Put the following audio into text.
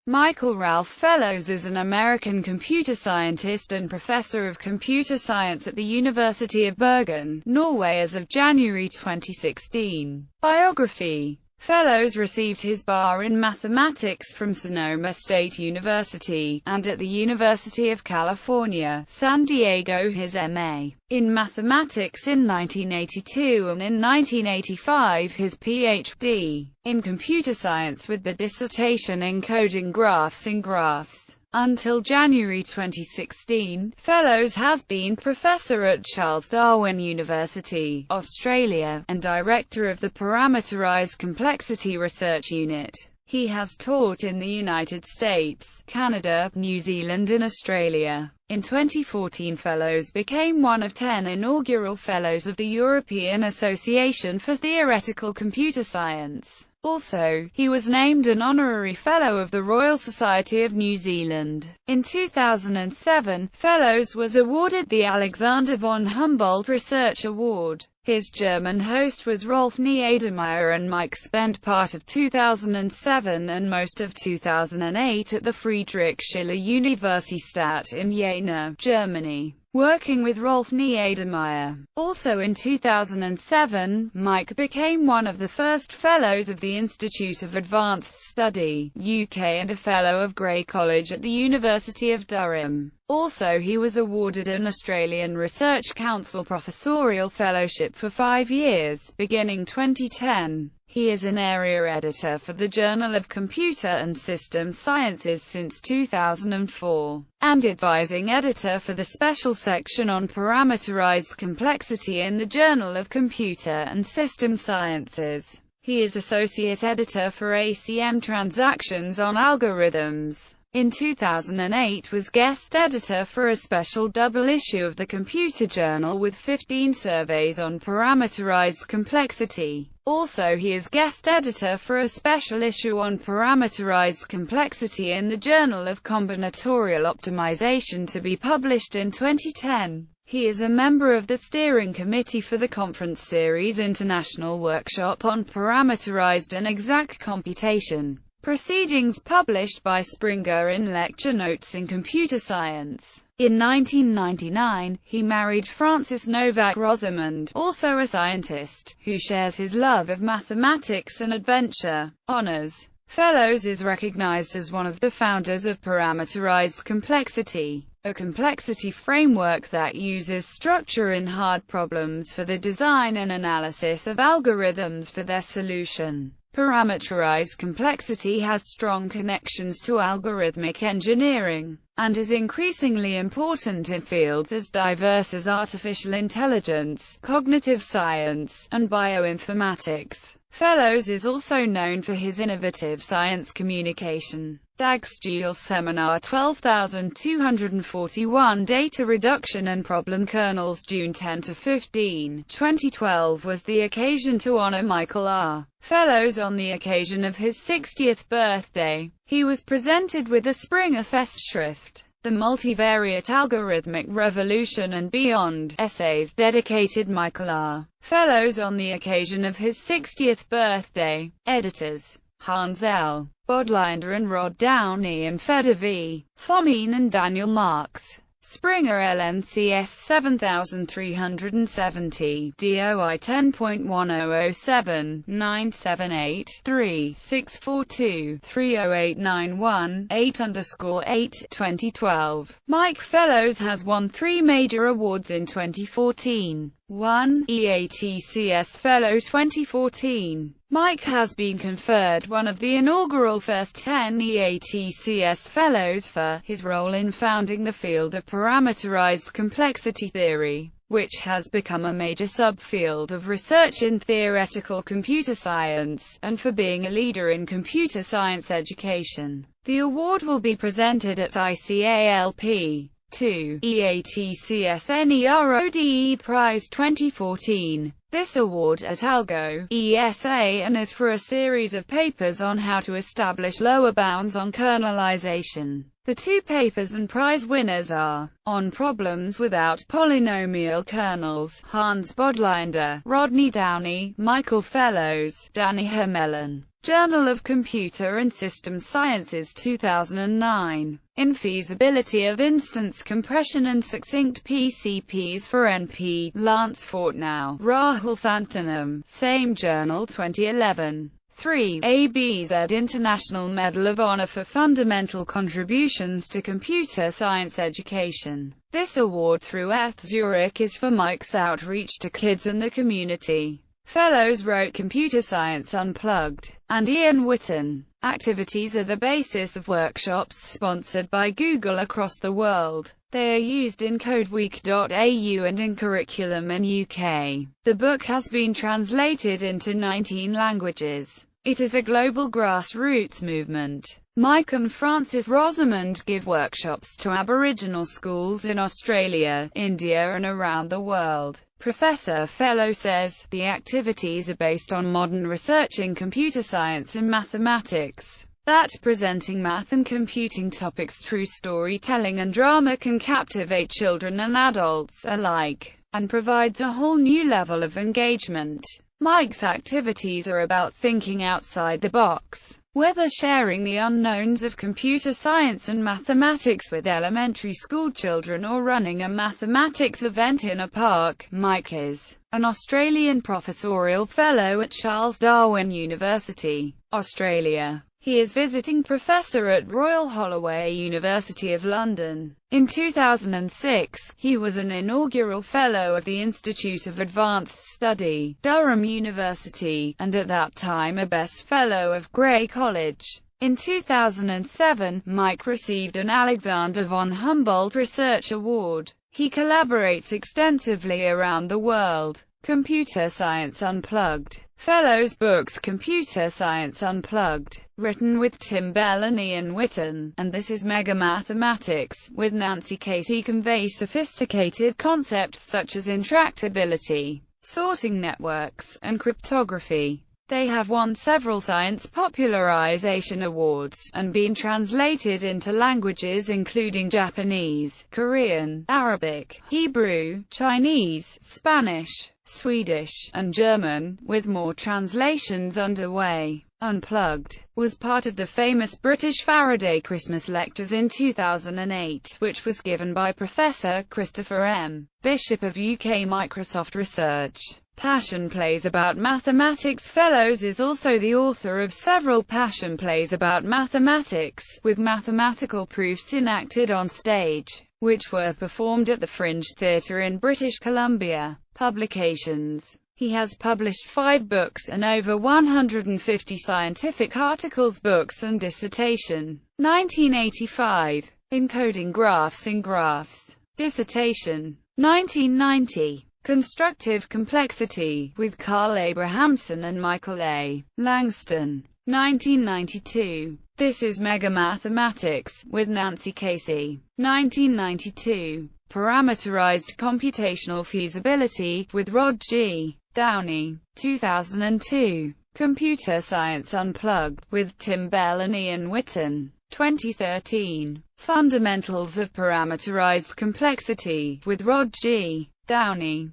Michael Ralph Fellows is an American computer scientist and professor of computer science at the University of Bergen, Norway as of January 2016. Biography: Fellows received his BA in mathematics from Sonoma State University, and at the University of California, San Diego his MA in mathematics in 1982 and in 1985 his PhD in computer science with the dissertation Encoding Graphs in Graphs. Until January 2016, Fellows has been professor at Charles Darwin University, Australia, and director of the Parameterized Complexity Research Unit. He has taught in the United States, Canada, New Zealand and Australia. In 2014, Fellows became one of 10 inaugural Fellows of the European Association for Theoretical Computer Science. Also, he was named an honorary Fellow of the Royal Society of New Zealand. In 2007, Fellows was awarded the Alexander von Humboldt Research Award. His German host was Rolf Niedermeyer, and Mike spent part of 2007 and most of 2008 at the Friedrich Schiller Universität in Jena, Germany, working with Rolf Niedermeyer. Also in 2007, Mike became one of the first Fellows of the Institute of Advanced Study, UK, and a Fellow of Grey College at the University of Durham. Also, he was awarded an Australian Research Council Professorial Fellowship for 5 years, beginning 2010. He is an area editor for the Journal of Computer and System Sciences since 2004, and advising editor for the special section on parameterized complexity in the Journal of Computer and System Sciences. He is associate editor for ACM Transactions on Algorithms. In 2008 was guest editor for a special double issue of the Computer Journal with 15 surveys on parameterized complexity. Also, he is guest editor for a special issue on parameterized complexity in the Journal of Combinatorial Optimization to be published in 2010. He is a member of the steering committee for the Conference Series International Workshop on Parameterized and Exact Computation. Proceedings published by Springer in Lecture Notes in Computer Science. In 1999, he married Frances Novak-Rosamond, also a scientist, who shares his love of mathematics and adventure. Honors: Fellows is recognized as one of the founders of parameterized complexity, a complexity framework that uses structure in hard problems for the design and analysis of algorithms for their solution. Parameterized complexity has strong connections to algorithmic engineering, and is increasingly important in fields as diverse as artificial intelligence, cognitive science, and bioinformatics. Fellows is also known for his innovative science communication. Dagsteel Seminar 12241 Data Reduction and Problem Kernels June 10–15, 2012 was the occasion to honor Michael R. Fellows on the occasion of his 60th birthday. He was presented with the Springer Festschrift, The Multivariate Algorithmic Revolution and Beyond, essays dedicated Michael R. Fellows on the occasion of his 60th birthday. Editors: Hans L. Bodlinder and Rod Downey and Feder V. Fomin and Daniel Marks. Springer LNCS 7370, DOI 10.1007, 978-3-642-30891, 8_8, 2012. Mike Fellows has won 3 major awards in 2014. 1. EATCS Fellow 2014. Mike has been conferred one of the inaugural first 10 EATCS Fellows for his role in founding the field of parameterized complexity theory, which has become a major subfield of research in theoretical computer science, and for being a leader in computer science education. The award will be presented at ICALP. 2. EATCS NERODE Prize 2014. This award at Algo ESA and is for a series of papers on how to establish lower bounds on kernelization. The two papers and prize winners are On Problems Without Polynomial Kernels, Hans Bodlinder, Rodney Downey, Michael Fellows, Danny Hermelin. Journal of Computer and System Sciences 2009. Infeasibility of Instance Compression and Succinct PCPs for NP, Lance Fortnow, Rahul Santhanam, same journal 2011. 3. ABZ International Medal of Honor for Fundamental Contributions to Computer Science Education. This award through ETH Zurich is for Mike's outreach to kids and the community. Fellows wrote Computer Science Unplugged, and Ian Whitten. Activities are the basis of workshops sponsored by Google across the world. They are used in codeweek.au and in curriculum in UK. The book has been translated into 19 languages. It is a global grassroots movement. Mike and Francis Rosamond give workshops to Aboriginal schools in Australia, India and around the world. Professor Fellow says, the activities are based on modern research in computer science and mathematics. That presenting math and computing topics through storytelling and drama can captivate children and adults alike, and provides a whole new level of engagement. Mike's activities are about thinking outside the box. Whether sharing the unknowns of computer science and mathematics with elementary school children or running a mathematics event in a park, Mike is an Australian professorial fellow at Charles Darwin University, Australia. He is visiting professor at Royal Holloway, University of London. In 2006, he was an inaugural fellow of the Institute of Advanced Study, Durham University, and at that time a Best Fellow of Grey College. In 2007, Mike received an Alexander von Humboldt Research Award. He collaborates extensively around the world. Computer Science Unplugged. Fellows books Computer Science Unplugged, written with Tim Bell and Ian Whitten, and This is Mega Mathematics, with Nancy Casey, convey sophisticated concepts such as intractability, sorting networks, and cryptography. They have won several science popularization awards, and been translated into languages including Japanese, Korean, Arabic, Hebrew, Chinese, Spanish, Swedish, and German, with more translations underway. Unplugged was part of the famous British Faraday Christmas Lectures in 2008, which was given by Professor Christopher M. Bishop of UK Microsoft Research. Passion Plays About Mathematics. Fellows is also the author of several passion plays about mathematics, with mathematical proofs enacted on stage, which were performed at the Fringe Theatre in British Columbia. Publications. He has published 5 books and over 150 scientific articles, books and dissertation. 1985. Encoding Graphs in Graphs. Dissertation. 1990. Constructive Complexity, with Carl Abrahamson and Michael A. Langston. 1992. This is Mega Mathematics, with Nancy Casey. 1992. Parameterized Computational Feasibility, with Rod G. Downey. 2002. Computer Science Unplugged, with Tim Bell and Ian Whitten. 2013. Fundamentals of Parameterized Complexity, with Rod G. Downey.